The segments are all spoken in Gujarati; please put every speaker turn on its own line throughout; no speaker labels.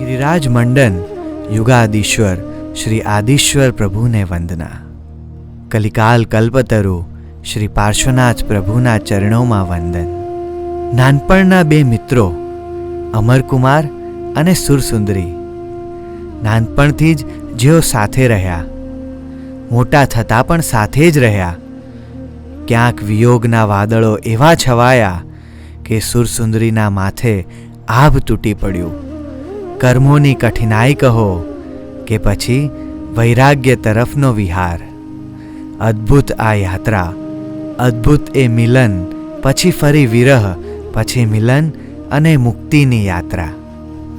गिरिराज मंडन युगादीश्वर श्री आदिश्वर प्रभुने वंदना। कलिकाल कल्पतरु श्री पार्श्वनाथ प्रभुना चरणों वंदन। नानपणना बे मित्रों अमरकुमार अने सुरसुंदरी नानपणथी ज जेओ साथे रह्या, मोटा थता पण साथे ज रह्या। क्यांक वियोगना वादळो एवा छवाया के सुरसुंदरीना माथे आभ तूटी पड्યું। कर्मोनी कठिनाई कहो के पछी वैराग्य तरफनो विहार। अद्भुत आ यात्रा, अद्भुत ए मिलन, पछी फरी विरह, पछी मिलन अने मुक्तिनी यात्रा।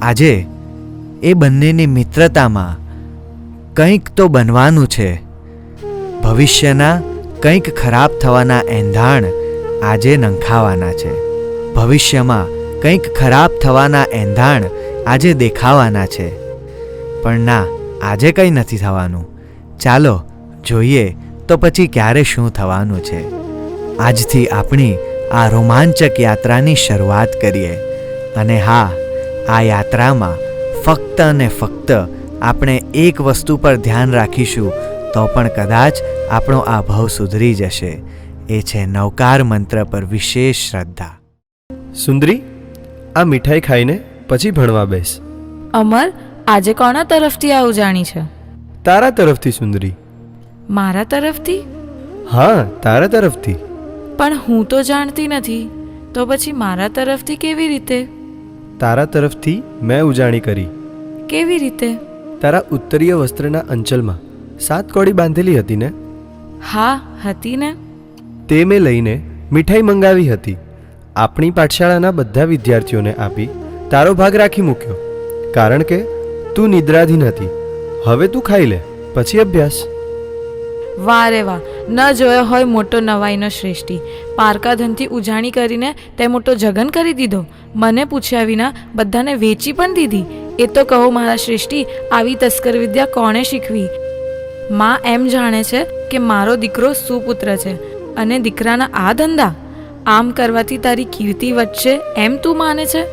आजे ए बंनेनी मित्रतामां कंईक तो बनवानुं छे। भविष्यना कंईक खराब थवाना एंधाण आजे नंखावाना छे। भविष्यमां कंईक खराब थवाना एंधाण आजे देखावाना छे। पण ना, आजे कंई नथी थवानुं। चालो जोईए तो पछी क्यारे शुं थवानुं छे। आजथी आपणी आ रोमांचक यात्रानी शरूआत करीए। अने हाँ, आ यात्रामां फक्त ने फक्त આપણે એક વસ્તુ પર ધ્યાન રાખીશું તો પણ કદાચ આપણો આ ભાવ સુધરી જશે। એ છે નવકાર મંત્ર પર વિશેષ શ્રદ્ધા।
સુંદરી, આ મીઠાઈ ખાઈને પછી ભણવા બેસ।
અમર, આજે કોના તરફથી આ ઉજાણી છે?
તારા તરફથી સુંદરી।
મારા તરફથી?
હા, તારા તરફથી।
પણ હું તો જાણતી નથી, તો પછી મારા તરફથી કેવી રીતે?
તારા તરફથી મેં ઉજાણી કરી।
કેવી રીતે?
તારા ઉત્તરીય વસ્ત્રના અંચલમાં 7 કોડી બાંધેલી હતી ને?
હા, હતી ને।
તે મેં લઈને મીઠાઈ મંગાવી હતી। આપણી પાઠશાળાના બધા વિદ્યાર્થીઓને આપી તારો ભાગ રાખી મૂક્યો, કારણ કે તું નિદ્રાધીન હતી। હવે તું ખાઈ લે, પછી અભ્યાસ।
વાહ રે વાહ, ન જોયો હોય મોટો નવાઈનો શ્રેષ્ઠી। પારકા ધનથી ઉજાણી કરીને તે મોટો જગન કરી દીધો। મને પૂછ્યા વિના બધાને વેચી પણ દીધી। એ તો કહો મારા શ્રેષ્ઠી, આવી તસ્કર વિદ્યા કોણે શીખવી? માં એમ જાણે છે કે મારો દીકરો સુપુત્ર છે અને દીકરાના આ ધંધા? આમ કરવાથી તારી કીર્તિ વધશે એમ તું માને છે?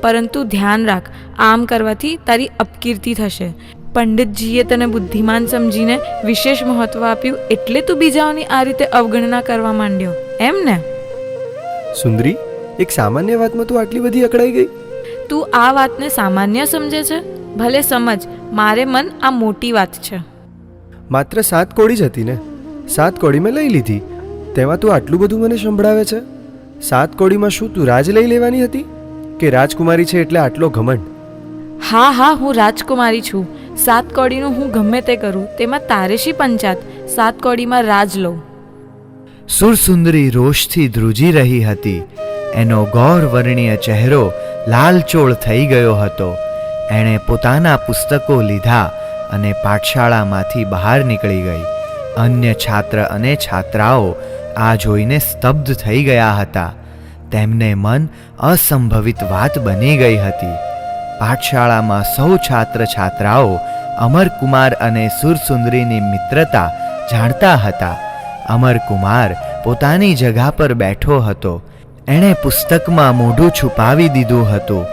પરંતુ ધ્યાન રાખ, આમ કરવાથી તારી અપકીર્તિ થશે। પંડિતજીએ તને બુદ્ધિમાન સમજીને વિશેષ મહત્વ આપ્યું, એટલે તું બીજાઓની આ રીતે અવગણના કરવા માંડ્યો, એમ ને?
સુંદરી, એક સામાન્ય વાતમાં તું આટલી બધી અકળાઈ ગઈ?
તું આ વાતને સામાન્ય સમજે છે? ભલે સમજ, મારે મન આ મોટી વાત છે।
માત્ર 7 કોડી જ હતી ને? 7 કોડી મેં લઈ લીધી, તેમાં તું આટલું બધું મને સંભળાવે છે? 7 કોડીમાં શું તું રાજ લઈ લેવાની હતી કે રાજકુમારી છે એટલે આટલો ઘમંડ?
હા હા, હું રાજકુમારી છું। 7 કોડીનું હું ગમે તે કરું, તેમાં તારે શી પંચાત? 7 કોડીમાં રાજ લઉં।
સુરસુંદરી રોષથી ધ્રુજી રહી હતી। એનો ગૌરવર્ણીય ચહેરો લાલચોળ થઈ ગયો હતો। એણે પોતાના પુસ્તકો લીધા અને પાઠશાળામાંથી બહાર નીકળી ગઈ। અન્ય છાત્ર અને છાત્રાઓ આ જોઈને સ્તબ્ધ થઈ ગયા હતા। તેમને મન અસંભવિત વાત બની ગઈ હતી। પાઠશાળામાં સૌ છાત્ર છાત્રાઓ અમરકુમાર અને સુરસુંદરીની મિત્રતા જાણતા હતા। અમરકુમાર પોતાની જગા પર બેઠો હતો। એણે પુસ્તકમાં મોઢું છુપાવી દીધું હતું।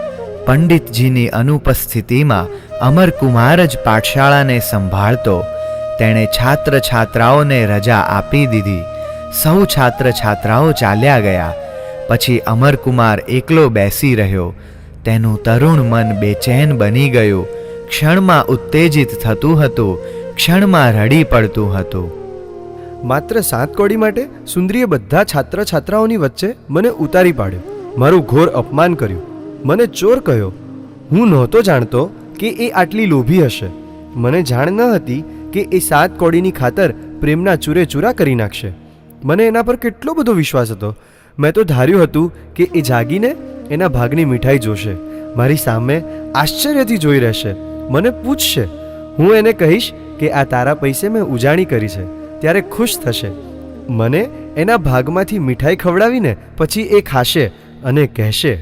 પંડિતજીની અનુપસ્થિતિમાં અમરકુમાર જ પાઠશાળાને સંભાળતો। તેણે છાત્ર છાત્રાઓને રજા આપી દીધી। સૌ છાત્ર છાત્રાઓ ચાલ્યા ગયા। પછી અમરકુમાર એકલો બેસી રહ્યો। તેનું તરુણ મન બેચેન બની ગયું। ક્ષણમાં ઉત્તેજિત થતું હતું, ક્ષણમાં રડી પડતું હતું।
માત્ર 7 કોડી માટે સુંદરીએ બધા છાત્ર છાત્રાઓની વચ્ચે મને ઉતારી પાડ્યો, મારું ઘોર અપમાન કર્યું, મને ચોર કહ્યો। હું નહોતો જાણતો કે એ આટલી લોભી હશે। મને જાણ ન હતી કે એ 7 કોડીની ખાતર પ્રેમના ચૂરે ચૂરા કરી નાખશે। મને એના પર કેટલો બધો વિશ્વાસ હતો। મેં તો ધાર્યું હતું કે એ જાગીને એના ભાગની મીઠાઈ જોશે, મારી સામે આશ્ચર્યથી જોઈ રહેશે, મને પૂછશે। હું એને કહીશ કે આ તારા પૈસે મેં ઉજાણી કરી છે, ત્યારે ખુશ થશે। મને એના ભાગમાંથી મીઠાઈ ખવડાવીને પછી એ ખાશે અને કહેશે,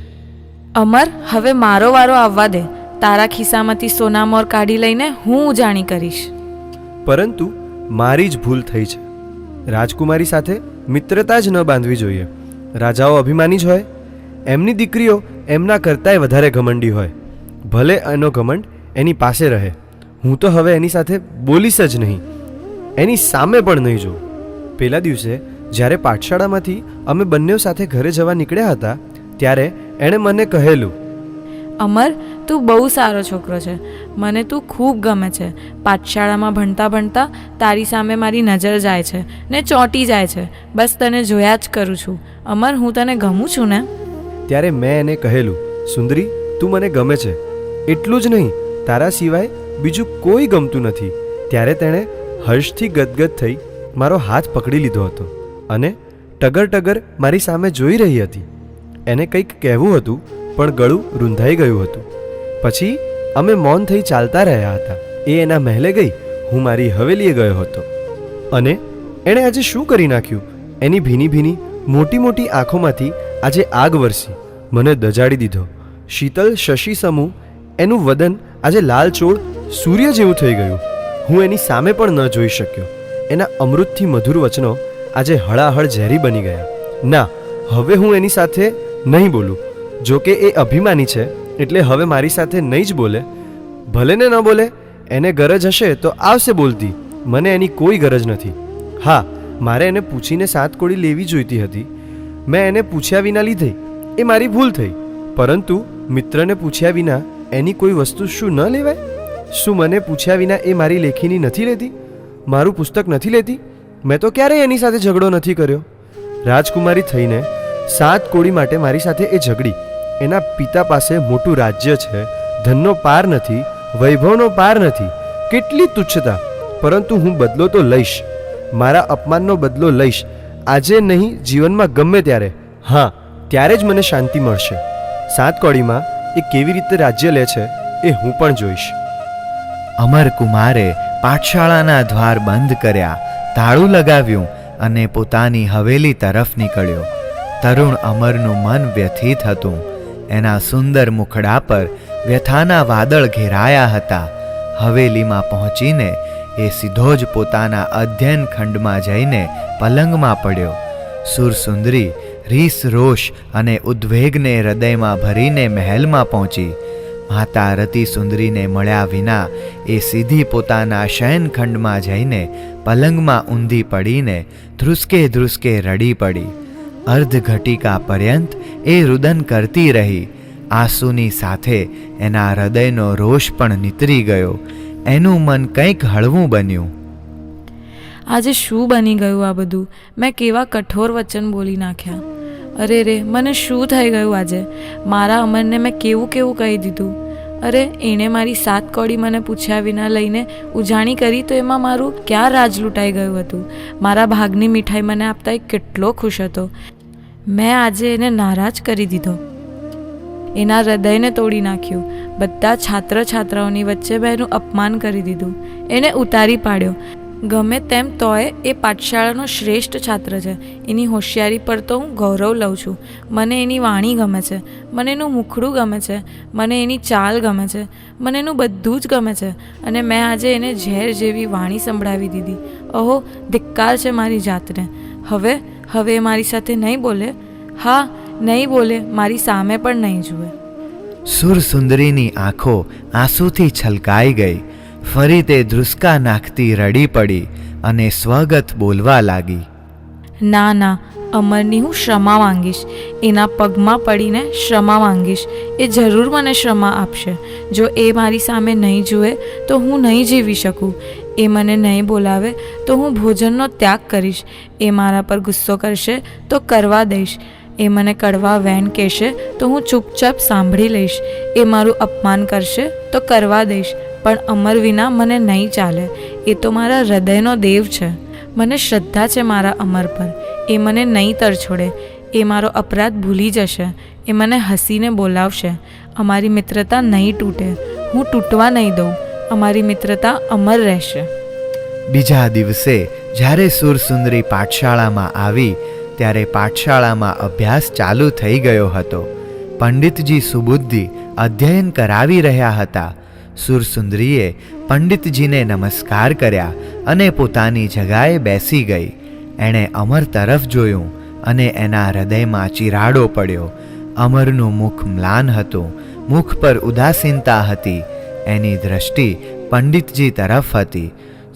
અમર, હવે મારો વારો આવવા દે। તારા ખિસ્સામાંથી સોનામોર કાઢી લઈને હું ઉજાણી કરીશ।
પરંતુ મારી જ ભૂલ થઈ છે। રાજકુમારી સાથે મિત્રતા જ ન બાંધવી જોઈએ। રાજાઓ અભિમાની જ હોય, એમની દીકરીઓ એમના કરતાંય વધારે ઘમંડી હોય। ભલે એનો ઘમંડ એની પાસે રહે. હું તો હવે એની સાથે બોલીશ જ નહીં, એની સામે પણ નહીં જોઉં. પેલા દિવસે જ્યારે પાઠશાળામાંથી અમે બંને સાથે ઘરે જવા નીકળ્યા હતા ત્યારે એણે મને કહેલું,
અમર, તું બહુ સારો છોકરો છે, મને તું ખૂબ ગમે છે. પાઠશાળામાં ભણતા ભણતા તારી સામે મારી નજર જાય છે ને ચોંટી જાય છે. બસ તને જોયા જ કરું છું. અમર, હું તને ગમું છું ને?
ત્યારે મેં એને કહેલું, સુંદરી, તું મને ગમે છે, એટલું જ નહીં, તારા સિવાય બીજું કોઈ ગમતું નથી. ત્યારે તેણે હર્ષથી ગદગદ થઈ મારો હાથ પકડી લીધો હતો અને ટગર ટગર મારી સામે જોઈ રહી હતી. એને કંઈક કહેવું હતું પણ ગળું રૂંધાઈ ગયું હતું. પછી અમે મૌન થઈ ચાલતા રહ્યા હતા. એ એના મહેલે ગઈ, હું મારી હવેલીએ ગયો હતો. અને એણે આજે શું કરી નાખ્યું? એની ભીની ભીની મોટી મોટી આંખોમાંથી આજે આગ વરસી મને દજાડી દીધો. શીતલ શશી સમૂહ એનું વદન આજે લાલચોળ સૂર્ય જેવું થઈ ગયું. હું એની સામે પણ ન જોઈ શક્યો. એના અમૃતથી મધુર વચનો આજે હળાહળ ઝેરી બની ગયા. ના, હવે હું એની સાથે નહીં બોલું. જો કે એ અભિમાની છે એટલે હવે મારી સાથે નહીં જ બોલે. ભલે ને ન બોલે, એને ગરજ હશે તો આવશે બોલતી. મને એની કોઈ ગરજ નથી. હા, મારે એને પૂછીને 7 કોડી લેવી જોઈતી હતી. મેં એને પૂછ્યા વિના લીધી, એ મારી ભૂલ થઈ. પરંતુ મિત્રને પૂછ્યા વિના એની કોઈ વસ્તુ શું ન લેવાય? શું મને પૂછ્યા વિના એ મારી લેખીની નથી લેતી? મારું પુસ્તક નથી લેતી? મેં તો ક્યારેય એની સાથે ઝઘડો નથી કર્યો. રાજકુમારી થઈને 7 કોડી માટે મારી સાથે એ ઝઘડી. એના પિતા પાસે મોટું રાજ્ય છે, ધનનો પાર નથી, વૈભવનો પાર નથી. કેટલી તુચ્છતા! પરંતુ હું બદલો તો લઈશ, મારા અપમાનનો બદલો લઈશ. આજે નહીં, જીવનમાં ગમે ત્યારે. હા, ત્યારે જ મને શાંતિ મળશે. 7 કોડીમાં એ કેવી રીતે રાજ્ય લે છે એ હું પણ જોઈશ.
અમરકુમારે પાઠશાળાના દ્વાર બંધ કર્યા, તાળું લગાવ્યું અને પોતાની હવેલી તરફ નીકળ્યો. તરુણ અમરનું મન વ્યથિત હતું. એના સુંદર મુખડા પર વ્યથાના વાદળ ઘેરાયા હતા. હવેલીમાં પહોંચીને એ સીધો જ પોતાના અધ્યયન ખંડમાં જઈને પલંગમાં પડ્યો. સુરસુંદરી રીસ રોષ અને ઉદ્વેગને હૃદયમાં ભરીને મહેલમાં પહોંચી. માતા રતિ સુંદરીને મળ્યા વિના એ સીધી પોતાના શયનખંડમાં જઈને પલંગમાં ઊંધી પડીને ધ્રુસકે ધ્રુસકે રડી પડી. અર્ધ ઘટિકા પર્યંત એ રુદન કરતી રહી. આંસુની સાથે એના હૃદયનો રોષ પણ નીતરી ગયો. એનું મન કંઈક હળવું બન્યું.
આજે શું બની ગયું આ બધું? મેં કેવા કઠોર વચન બોલી નાખ્યા. અરે રે, મને શું થઈ ગયું આજે? મારા અમરને મેં કેવું કેવું કહી દીધું. અરે, એણે મારી 7 કોડી મને પૂછ્યા વિના લઈને ઉજાણી કરી તો એમાં મારું ક્યાં રાજ લૂંટાઈ ગયું હતું? મારા ભાગની મીઠાઈ મને આપતા એ કેટલો ખુશ હતો. મેં આજે એને નારાજ કરી દીધો, એના હૃદયને તોડી નાખ્યું. બધા છાત્ર છાત્રાઓની વચ્ચે મેં એનું અપમાન કરી દીધું, એને ઉતારી પાડ્યો. ગમે તેમ તોય એ પાઠશાળાનો શ્રેષ્ઠ છાત્ર છે. એની હોશિયારી પર તો હું ગૌરવ લઉં છું. મને એની વાણી ગમે છે, મને એનું મુખડું ગમે છે, મને એની ચાલ ગમે છે, મને એનું બધું જ ગમે છે. અને મેં આજે એને ઝેર જેવી વાણી સંભળાવી દીધી. ઓહો, ધિક્કાર છે મારી જાતને. હવે એ મારી સાથે નહીં બોલે. હા, નહીં બોલે, મારી સામે પણ નહીં જુએ.
સુરસુંદરીની આંખો આંસુથી છલકાઈ ગઈ. ફરી તે ધ્રુસકા નાખતી રડી પડી અને સ્વગત બોલવા લાગી.
ના ના, અમરની હું ક્ષમા માંગીશ. એના પગમાં પડીને ક્ષમા માંગીશ. એ જરૂર મને ક્ષમા આપશે. જો એ મારી સામે નહીં જુએ તો હું નહીં જીવી શકું. એ મને નહીં બોલાવે તો હું ભોજનનો ત્યાગ કરીશ. એ મારા પર ગુસ્સો કરશે તો કરવા દઈશ. એ મને કડવા વેણ કહેશે તો હું ચૂપચાપ સાંભળી લઈશ. એ મારું અપમાન કરશે તો કરવા દઈશ. પણ અમર વિના મને નહીં ચાલે. એ તો મારા હૃદયનો દેવ છે. મને શ્રદ્ધા છે મારા અમર પર. એ મને નહીં તરછોડે. એ મારો અપરાધ ભૂલી જશે. એ મને હસીને બોલાવશે. અમારી મિત્રતા નહીં તૂટે. હું તૂટવા નહીં દઉં. અમારી મિત્રતા અમર રહેશે.
બીજા દિવસે જ્યારે સુરસુંદરી પાઠશાળામાં આવી ત્યારે પાઠશાળામાં અભ્યાસ ચાલુ થઈ ગયો હતો. પંડિતજી સુબુદ્ધિ અધ્યયન કરાવી રહ્યા હતા. સુરસુંદરીએ પંડિતજીને નમસ્કાર કર્યા અને પોતાની જગાએ બેસી ગઈ. એણે અમર તરફ જોયું અને એના હૃદયમાં ચિરાડો પડ્યો. અમરનું મુખ મ્લાન હતું, મુખ પર ઉદાસીનતા હતી. એની દ્રષ્ટિ પંડિતજી તરફ હતી.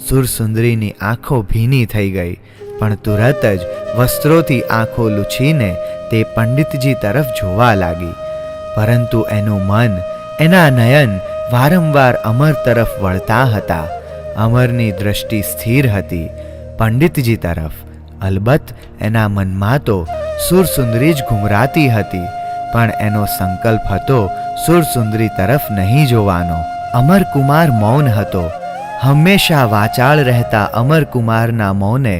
સુરસુંદરીની આંખો ભીની થઈ ગઈ, પણ તુરત જ વસ્ત્રોથી આંખો લૂછીને તે પંડિતજી તરફ જોવા લાગી. પરંતુ એનું મન, એના નયન વારંવાર અમર તરફ વળતા હતા. અમરની દ્રષ્ટિ સ્થિર હતી પંડિતજી તરફ. અલબત્ત એના મનમાં તો સુરસુંદરી જ ઘૂમરાતી હતી, પણ એનો સંકલ્પ હતો સુરસુંદરી તરફ નહીં જોવાનો. અમરકુમાર મૌન હતો. હંમેશા વાચાળ રહેતા અમરકુમારના મૌને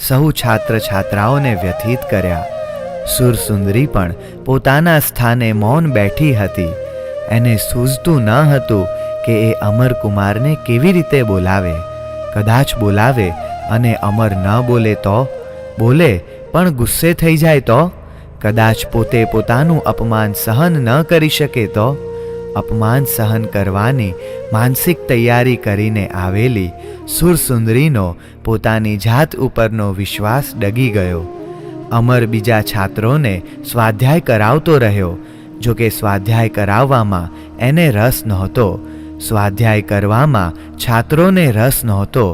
સહુ છાત્ર છાત્રાઓને વ્યથિત કર્યા. સુરસુંદરી પણ પોતાના સ્થાને મૌન બેઠી હતી. એને સૂઝતું ન હતું કે એ અમરકુમારને કેવી રીતે બોલાવે. કદાચ બોલાવે અને અમર ન બોલે તો? બોલે પણ ગુસ્સે થઈ જાય તો? કદાચ પોતે પોતાનું અપમાન સહન ન કરી શકે તો? અપમાન સહન કરવાની માનસિક તૈયારી કરીને આવેલી સુરસુંદરીનો પોતાની જાત ઉપરનો વિશ્વાસ ડગી ગયો. અમર બીજા છાત્રોને સ્વાધ્યાય કરાવતો રહ્યો. જો કે સ્વાધ્યાય કરાવવામાં એને રસ નહોતો. સ્વાધ્યાય કરવામાં છાત્રોને રસ નહોતો.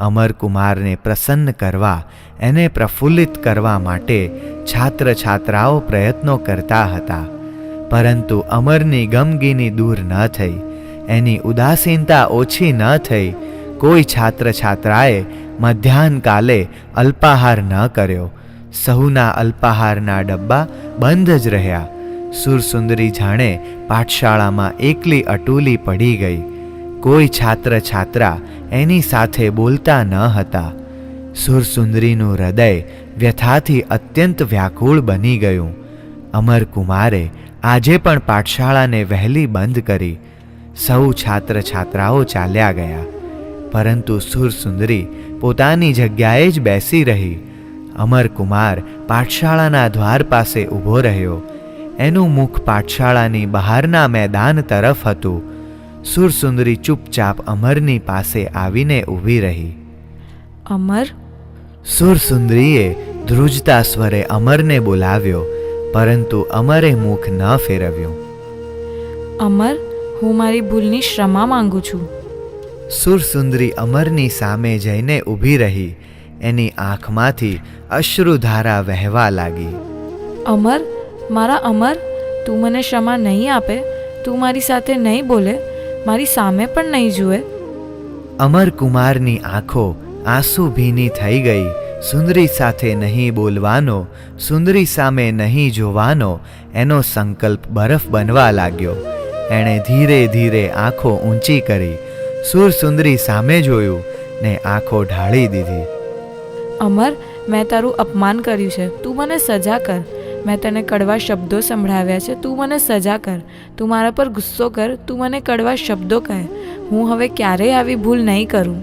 અમરકુમારને પ્રસન્ન કરવા, એને પ્રફુલ્લિત કરવા માટે છાત્ર છાત્રાઓ પ્રયત્નો કરતા હતા. પરંતુ અમરની ગમગીની દૂર ન થઈ, એની ઉદાસીનતા ઓછી ન થઈ. કોઈ છાત્ર છાત્રાએ મધ્યાહનકાલે અલ્પાહાર ન કર્યો. સહુના અલ્પાહારના ડબ્બા બંધ જ રહ્યા. સુરસુંદરી જાણે પાઠશાળામાં એકલી અટૂલી પડી ગઈ. કોઈ છાત્ર છાત્રા એની સાથે બોલતા ન હતા. સુરસુંદરીનું હૃદય વ્યથાથી અત્યંત વ્યાકુળ બની ગયું. અમરકુમારે આજે પણ પાઠશાળાને વહેલી બંધ કરી. સૌ છાત્ર છાત્રાઓ ચાલ્યા ગયા, પરંતુ સુરસુંદરી પોતાની જગ્યાએ જ બેસી રહી. અમરકુમાર પાઠશાળાના દ્વાર પાસે ઊભો રહ્યો. એનું મુખ પાઠશાળાની બહારના મેદાન તરફ હતું. સુરસુંદરી ચૂપચાપ અમરની પાસે આવીને ઊભી રહી.
અમર?
સુરસુંદરીએ ધ્રુજતા સ્વરે અમરને બોલાવ્યો, પરંતુ અમરે મુખ ન ફેરવ્યું.
અમર, હું મારી ભૂલની ક્ષમા માંગુ છું.
સુરસુંદરી અમરની સામે જઈને ઊભી રહી. એની આંખમાંથી અશ્રુધારા વહેવા લાગી.
અમર, મારા અમર, તું મને ક્ષમા નહીં આપે? તું મારી સાથે નહીં બોલે? મારી સામે પણ નહીં જુએ?
અમરકુમારની આંખો આંસુ ભીની થઈ ગઈ. સુંદરી સાથે નહીં બોલવાનો, સુંદરી સામે નહીં જોવાનો એનો સંકલ્પ બરફ બનવા લાગ્યો. એણે ધીરે ધીરે આંખો ઊંચી કરી, સુરસુંદરી સામે જોયું ને આંખો ઢાળી દીધી.
અમર, મેં તારું અપમાન કર્યું છે, તું મને સજા કર. મેં તને કડવા શબ્દો સંભળાવ્યા છે, તું મને સજા કર. તું મારા પર ગુસ્સો કર, તું મને કડવા શબ્દો કહે. હું હવે ક્યારેય આવી ભૂલ નહીં કરું.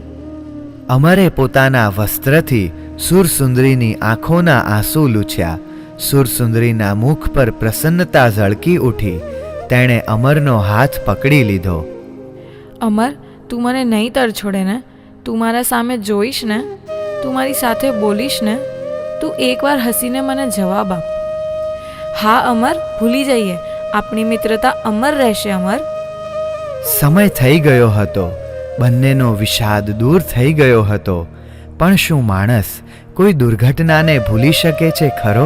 અમરે પોતાના વસ્ત્રથી સુરસુંદરીની આંખોના આંસુ લૂછ્યા. સુરસુંદરીના મુખ પર પ્રસન્નતા ઝળકી ઉઠી. તેણે અમરનો હાથ પકડી લીધો.
અમર, તું મને નહીં તરછોડે ને? તું મારા સામે જોઈશ ને? તું મારી સાથે બોલીશ ને? તું એકવાર હસીને મને જવાબ આપ. હા અમર, ભૂલી જઈએ. આપણી મિત્રતા અમર રહેશે. અમર,
સમય થઈ ગયો હતો. બંનેનો વિષાદ દૂર થઈ ગયો હતો. પણ શું માણસ કોઈ દુર્ઘટનાને ભૂલી શકે છે ખરો?